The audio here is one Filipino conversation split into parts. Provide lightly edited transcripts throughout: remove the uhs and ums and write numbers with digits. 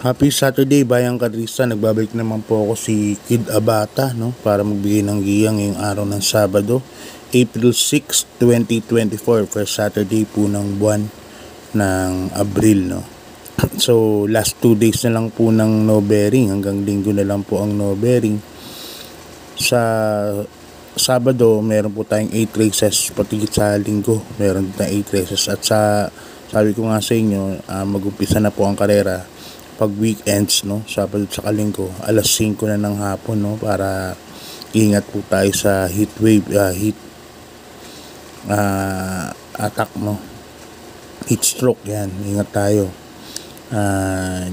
Happy Saturday Bayang Kadrista, nagbabalik naman po ako si Kid Abata, no, para magbigay ng giyang ngayong araw ng Sabado, April 6, 2024, first Saturday po ng buwan ng Abril, no. So last 2 days na lang po ng no bearing, hanggang linggo na lang po ang no bearing. Sa Sabado meron po tayong 8 races, pati sa linggo meron din 8 races, at sabi ko nga sa inyo, mag-umpisa na po ang karera pag weekends, no, Sabado sa Linggo, alas 5 na ng hapon, no, para ingat po tayo sa heat wave, heat attack, no, heat stroke, yan, ingat tayo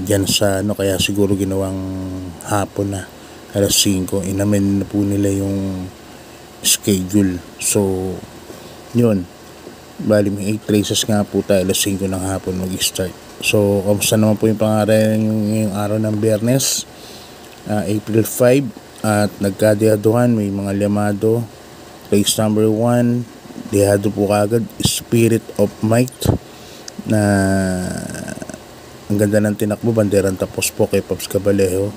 dyan sa, no, kaya siguro ginawang hapon na alas 5, inamin na po nila yung schedule. So yun, bali may 8 races nga po tayo, alas 5 ng hapon mag-start. So, kamusta naman po yung pangalan ngayong araw ng Biyernes, April 5, at nagkadehaduhan, may mga limado. Race number 1, dehado po kagad, Spirit of Might, na ang ganda ng tinakbo, banderang tapos po kay Pops Cabalejo.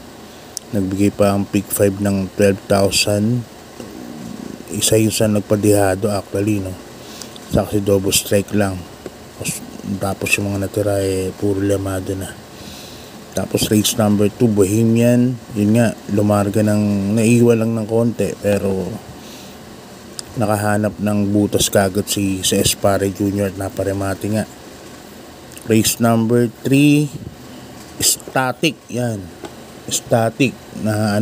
Nagbigay pa ang pick 5 ng 12,000. Isa yung sa nagpadehado actually, no, sa kasi double strike lang. Tapos yung mga natira puro lamado na. Tapos race number 2, Bohemian, yun nga, lumarga ng, naiwan lang ng konti, pero nakahanap ng butas kagad si Espare Jr. at naparemate nga. Race number 3, Static, yan, Static, na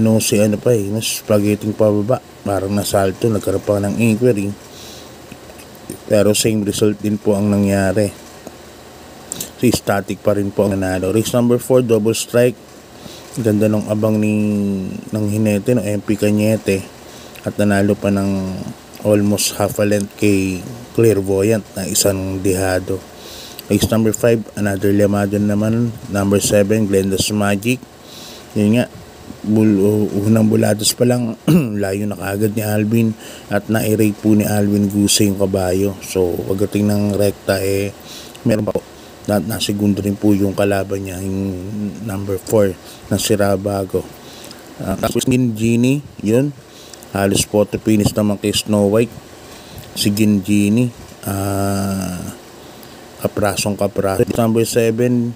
spaghetti pababa, parang nasalto, nagkaroon pa ng inquiry, pero same result din po ang nangyari. Si Static pa rin po ang nanalo. Race number 4, Double Strike, ganda ng abang ng hinete, no, MP Cañete, at nanalo pa ng almost half a length kay Clairvoyant na isang dehado. Race number 5, another lamado naman, number 7, Glenda's Magic, yun nga, unang bulados pa lang layo na kaagad ni Alvin, at na-rate po ni Alvin Guse yung kabayo. So pagdating ng rekta, meron pa po na segundo rin po yung kalaban niya, yung number 4 na si Rabago. Tapos Genie, yun, halos photo finish naman kay Snow White, si Genie, kaprasong kapraso. Number 7,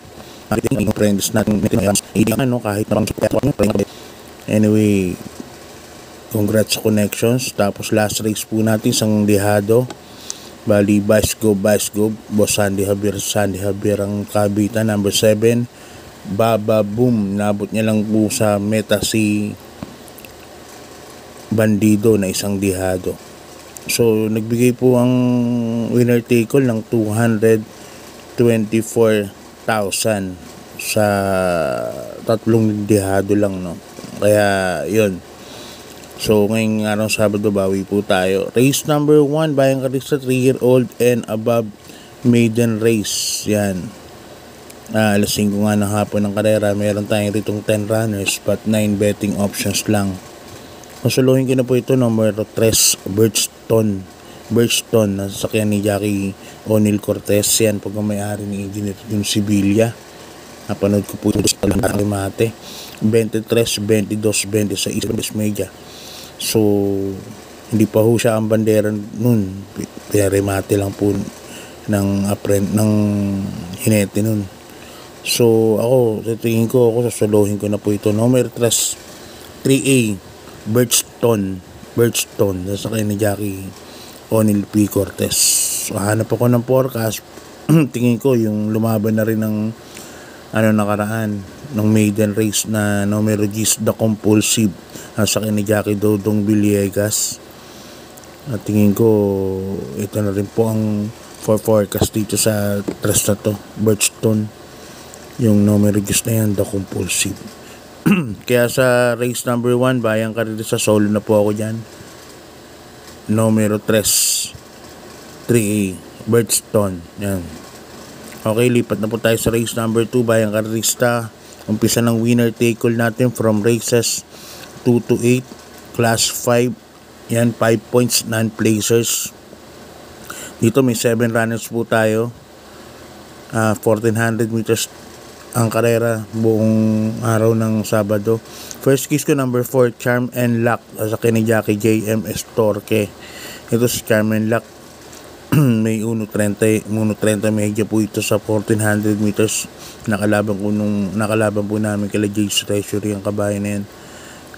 yung friends natin, kahit anyway, congrats sa connections. Tapos last race po natin, isang dehado, bali Vice Go, Boss Sandy Javier ang kabitan. Number 7, Baba Boom, nabot niya lang po sa meta si Bandido na isang dehado. So nagbigay po ang winner take all ng 224,000 sa tatlong dehado lang, no, kaya yun. So ngayong araw Sabado, bawi po tayo. Race number 1, Bayang Kadrista, 3-year-old and above maiden race, yan, alas 5 nga ng hapon ng karera. Meron tayong ritong 10 runners but 9 betting options lang. Masuluhin ko na po ito, number 3, Birchton, na sasakyan ni Jackie O'Neil Cortez, yan, pagmamayari ni Engineer yung Sibilia. Napanood ko po ito sa Mate, 23, 22, 26 media. So hindi pa ho siya ang bandera nun, pinaremate lang po ng hinete nun. So ako, sa tingin ko, sasuluhin ko na po ito, number 3A, Birchton, sasakay ni Jackie O'Neil P. Cortez. So hanap ako ng forecast. Tingin ko yung lumaban na rin ng nakaraan ng maiden race na numero G's The Compulsive, sa akin ni Jackie Dodong Villegas. At tingin ko ito na rin po ang forecast dito sa tres na to, Birchton, yung numero G's na yan, The Compulsive. Kaya sa race number 1, Bayang Kadrista, solo na po ako dyan, numero 3A, Birchton, yan. Okay, lipat na po tayo sa race number 2, Bayang Kadrista. Umpisa ng winner take all natin from races 2 to 8, class 5, yan, 5 points, non-placers. Dito may 7 runners po tayo, 1400 meters ang karera buong araw ng Sabado. First kiss ko number 4, Charm and Luck, sasakyan ni Jackie JMS Torque. Ito si Charm and Luck. May 1.30 medya po ito sa 1400 meters. Nakalaban po namin kila Jace Treasury ang kabayan na yan.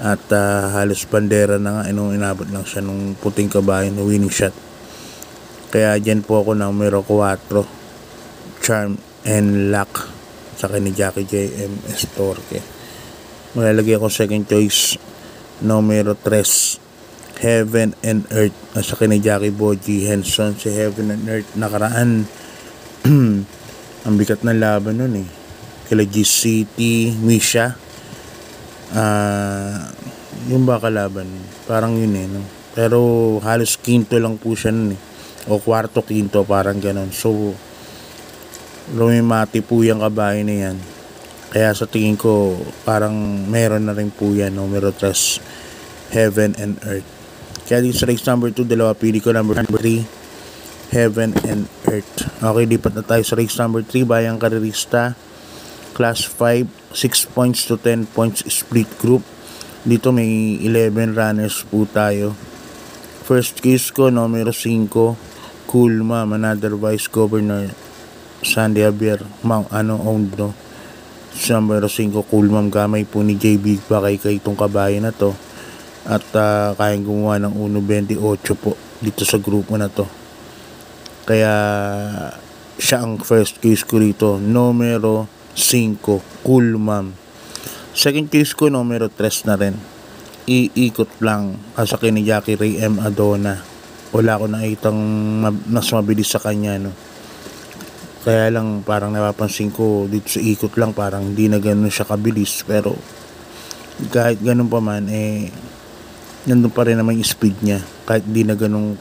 At halos bandera na nga, inabot lang siya nung puting kabayan na winning shot. Kaya dyan po ako numero 4, Charm and Luck, sa ni Jackie JMS Torque. Malalagay ako second choice, numero 3, Heaven and Earth, sa ni Jackie Boji Henson. Si Heaven and Earth nakaraan ang bigat ng laban nun kila G-City, Misha. Yung ba kalaban? Parang yun no? Pero halos quinto lang po siya nun o kwarto quinto, parang ganon. So lumimati po yung kabahay na yan. Kaya sa tingin ko parang meron na rin po yan, numero 3, Heaven and Earth. Kaya dito sa race number 2, dalawa pili ko, number 3, Heaven and Earth. Okay, lipat na tayo sa race number 3, Bayang Karerista, Class 5, 6 points to 10 points split group. Dito may 11 runners po tayo. First case ko, numero 5, Cool Mom, another Vice Governor Sandy Javier owned no. Numero 5, Cool Mom, gamay po ni JB Bakay itong kabayan na to. At kayang gumawa ng 1.28 po dito sa grupo na to. Kaya siya ang first case ko rito, numero 5, Cool Mom. Second case ko, numero 3 na rin, Iikot Lang, kasakin ni Jackie Ray M. Adona. Wala ko nakitang mas mabilis sa kanya no. Kaya lang parang napapansin ko dito sa Ikot Lang, parang hindi na gano'n siya kabilis. Pero kahit gano'n pa man nandun pa rin naman yung speed niya, kahit hindi na ganun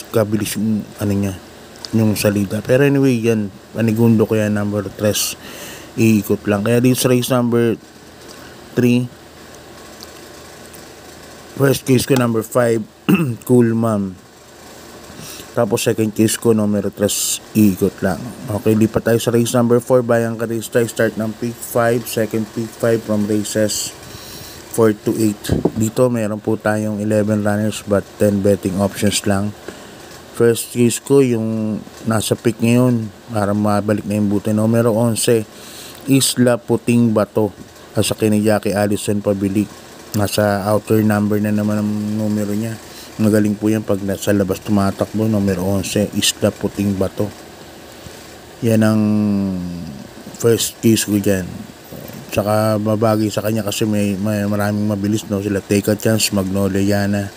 kabilis yung niya, yung salida. Pero anyway, yan panigundo ko yan, number 3, Iikot Lang. Kaya dito sa race number 3, first case ko number 5, Cool Mom. Tapos second case ko numero 3, Iikot Lang. Okay, lipat tayo sa race number 4, Bayang Karerista. Start ng pick 5, second pick 5 from races 4 to 8. Dito meron po tayong 11 runners but 10 betting options lang. First case ko yung nasa pick ngayon para mabalik na yung buti, numero 11, Isla Puting Bato, sa ni Jackie Allison Pabilik. Nasa outer number na naman ang numero niya. Magaling po yan pag sa labas tumatakbo, numero 11, Isla Puting Bato. Yan ang first case ko dyan. Saka mabagay sa kanya kasi may maraming mabilis no, sila Take a Chance, Magnolia Yana,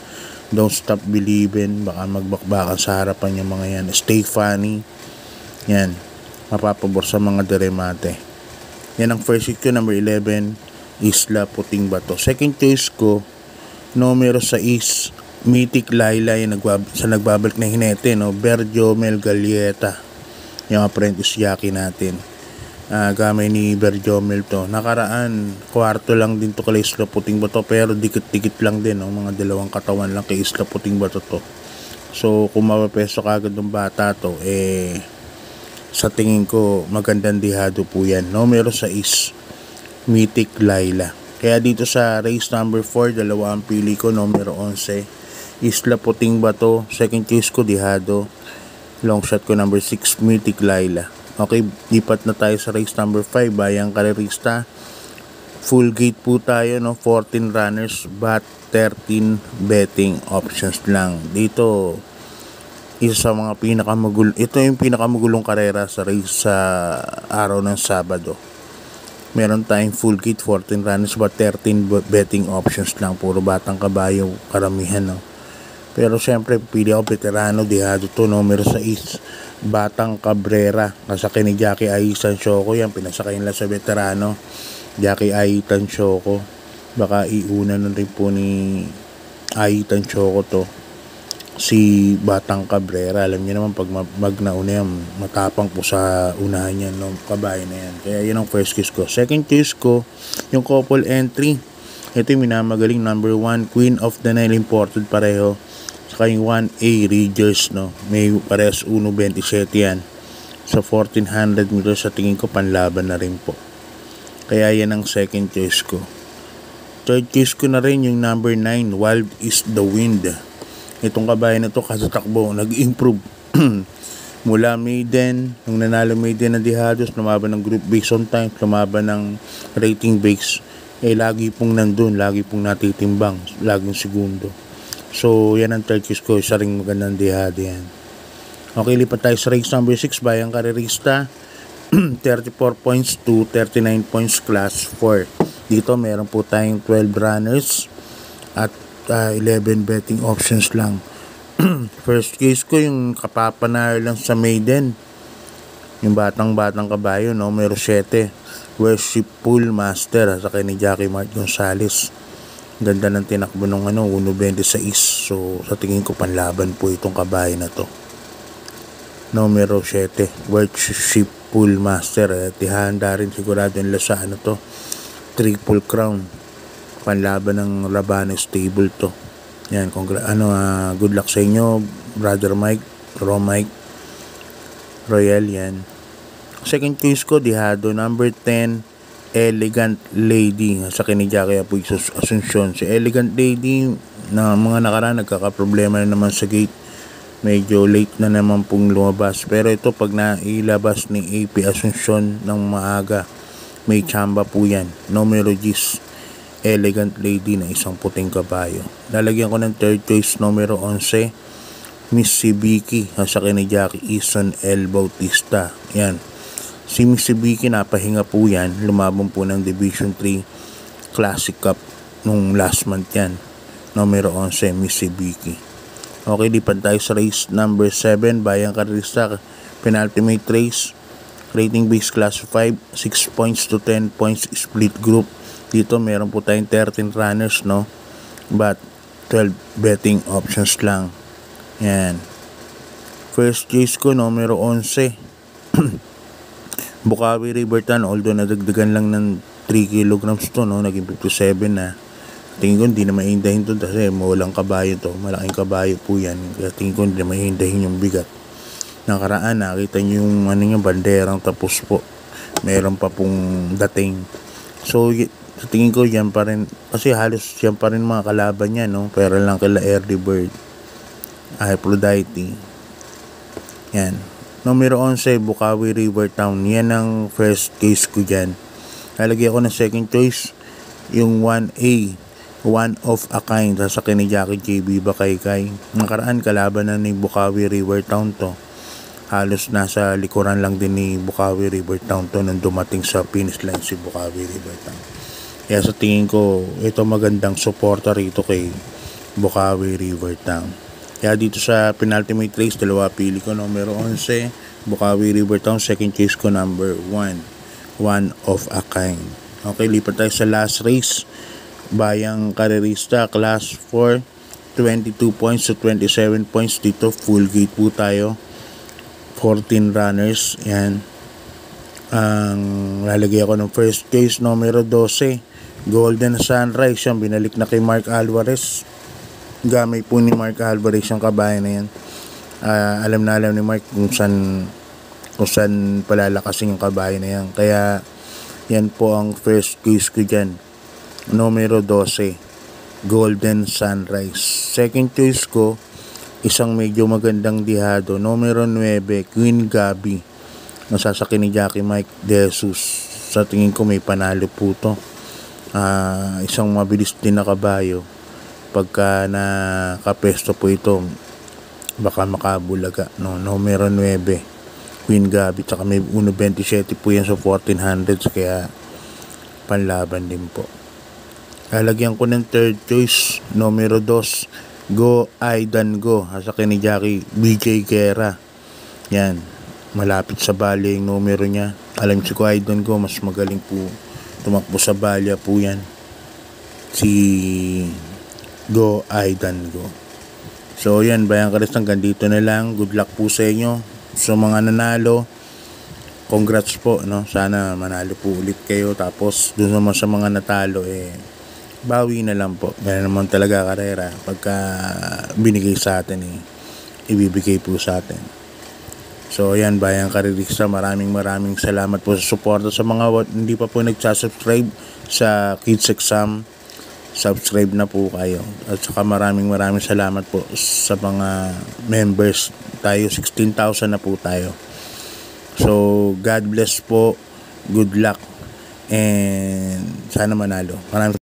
Don't Stop Believin', baka magbakbakan sa harapan yung mga yan, Stay Funny. Yan, mapapabor sa mga deremate. Yan ang first case ko, number 11, Isla Puting Bato. Second choice ko, numero 6, Mythic Laila, yung nagbabalik na hinete no, Berjo Mel Galieta, yung apprentice jockey natin. Gamay ni Berjomel to. Nakaraan, kwarto lang din to kay Isla Puting Bato, pero dikit-dikit lang din no? Mga dalawang katawan lang kay Isla Puting Bato to. So kung mapapeso kagad ng bata to, sa tingin ko magandang dihado po yan. Numero 6, Mythic Laila. Kaya dito sa race number 4, dalawa ang pili ko, numero 11, Isla Puting Bato. Second choice ko, dihado. Long shot ko, number 6, Mythic Laila. Okay, lipat na tayo sa race number 5, Bayang Karerista. Full gate po tayo no, 14 runners but 13 betting options lang. Dito isa sa mga ito yung pinakamagulong karera sa race sa araw ng Sabado. Meron tayong full gate, 14 runners but 13 betting options lang. Puro batang kabayo karamihan no. Pero syempre pili ako veterano, dihado to, numero 6, Batang Cabrera, nasakay ni Jackie Aitan Choco. Yan, pinasakay nila sa veterano, Jackie Aitan Choco. Baka iuna na rin po ni Aitan Choco to, si Batang Cabrera. Alam niyo naman pag magnauna yan, matapang po sa unahan yan no, kabahay na yan. Kaya yun ang first case ko. Second case ko, yung couple entry. Ito yung minamagaling, number 1, Queen of the Nile, imported pareho. Saka yung 1A Readers no, may parehas 1.27 yan. Sa 1400 meters, sa tingin ko panlaban na rin po. Kaya yan ang second choice ko. Third choice ko na rin yung number 9, Wild is the Wind. Itong kabayan na to katatakbo, nag-improve. Mula maiden, nung nanalo maiden na Dihados, lumaban ng group base on time, lumaban ng rating base, lagi pong nandun, lagi pong natitimbang, laging segundo. So, yan ang third choice ko, isa ring magandang Dihado yan. Okay, lipat tayo sa race number 6, Bayang Karerista, 34 points to 39 points class 4. Dito, meron po tayong 12 runners at 11 betting options lang. First case ko yung kapapanalo lang sa maiden, yung batang kabayo, numero 7, Worshipful Master sa kay ni Jackie Mart Gonzales. Ganda ng tinakbo ng 1.26. So sa tingin ko panlaban po itong kabayo na to, numero 7, Worshipful Master. Tihanda rin sigurado nila sa to, Triple Crown, panlaban ng Rabano Stable to. Yan, good luck sa inyo, Brother Mike, Mike Royal. Yan. Second choice ko, Dihado, number 10, Elegant Lady sa kay ni Jackie Apoy Asuncion. Si Elegant Lady na mga nakaraan nagkakaproblema na naman sa gate, medyo late na naman pong lumabas, pero ito pag nailabas ni AP Asuncion ng maaga, may tsamba po yan. Numero 10, Elegant Lady na isang puting kabayo. Lalagyan ko ng third choice, numero 11, Miss Sibiki sa kay ni Jackie Eason L. Bautista. Yan. Si Miss Sibiki, napahinga po yan, lumabang po ng Division 3 Classic Cup nung last month yan. Numero 11, Miss Sibiki. Okay, lipat tayo sa race number 7, Bayang Karerista, penultimate race, rating base class 5, 6 points to 10 points split group. Dito meron po tayong 13 runners, but 12 betting options lang. Yan. First choice ko, numero 11, Bukawi Riverton, although nadagdagan lang ng 3 kilograms to, naging 57 na. Tingin ko hindi na maindahin to kasi walang kabayo to, malaking kabayo po yan. Kaya tingin ko hindi na maindahin yung bigat. Nakaraan, nakita nyo yung banderang tapos po, meron pa pong dating. So sa tingin ko yan pa rin, kasi halos yan pa rin mga kalaban niya, pero lang kila Early Bird, Aphrodite. Yan. Numero 11, Bukawi Rivertown. Yan ang first case ko dyan. Lalagyan ko ng second choice, yung 1A, One of a Kind sa ni Jackie JB Bakaykay. Nakaraan kalaban na ni Bukawi Rivertown to. Halos nasa likuran lang din ni Bukawi Rivertown to nang dumating sa finish line si Bukawi Rivertown. Kaya sa tingin ko, ito magandang suporta rito kay Bukawi Rivertown. Kaya dito sa penultimate race, dalawa pili ko, numero 11, Bukawi Rivertown. Second choice ko, number 1, One of a Kind. Okay, lipat tayo sa last race, Bayang Karerista, class 4, 22 points to 27 points. Dito, full gate po tayo, 14 runners. Yan. Ang lalagay ako ng first case, numero 12, Golden Sunrise. Yan, binalik na kay Mark Alvarez. Gamay po ni Mark Alvarez yung kabayan na yan. Alam ni Mark kung saan palalakasin yung kabayan na yan. Kaya yan po ang first case ko dyan, numero 12, Golden Sunrise. Second choice ko, isang medyo magandang Dihado, numero 9, Queen Gabi, nasasaki ni Jackie Mike De Jesus. Sa tingin ko may panalo po to. Isang mabilis din na kabayo. Pagka nakapesto po ito, baka makabulaga. Numero 9, Queen Gabi. Tsaka may 1.27 po yan sa 1400s, kaya panlaban din po. Lalagyan ko ng third choice, numero 2, Go Aidan Go sa ni Jackie BJ Guerra. Yan, malapit sa Bali yung numero niya. Alam si Go Aidan Go, mas magaling po tumakbo sa balya po yan, si Go Aidan Go. So yan, Bayang Karerista, hanggang dito na lang. Good luck po sa inyo, sa mga nanalo. Congrats po, sana manalo po ulit kayo. Tapos dun naman sa mga natalo, bawi na lang po. Ganyan naman talaga karera, pagka binigay sa atin, ibibigay po sa atin. So ayan, Bayang Kaririksa, maraming salamat po sa suporta. Sa mga hindi pa po nagsasubscribe sa Kids Exam, subscribe na po kayo. At saka maraming salamat po sa mga members tayo. 16,000 na po tayo. So God bless po, good luck, and sana manalo. Maraming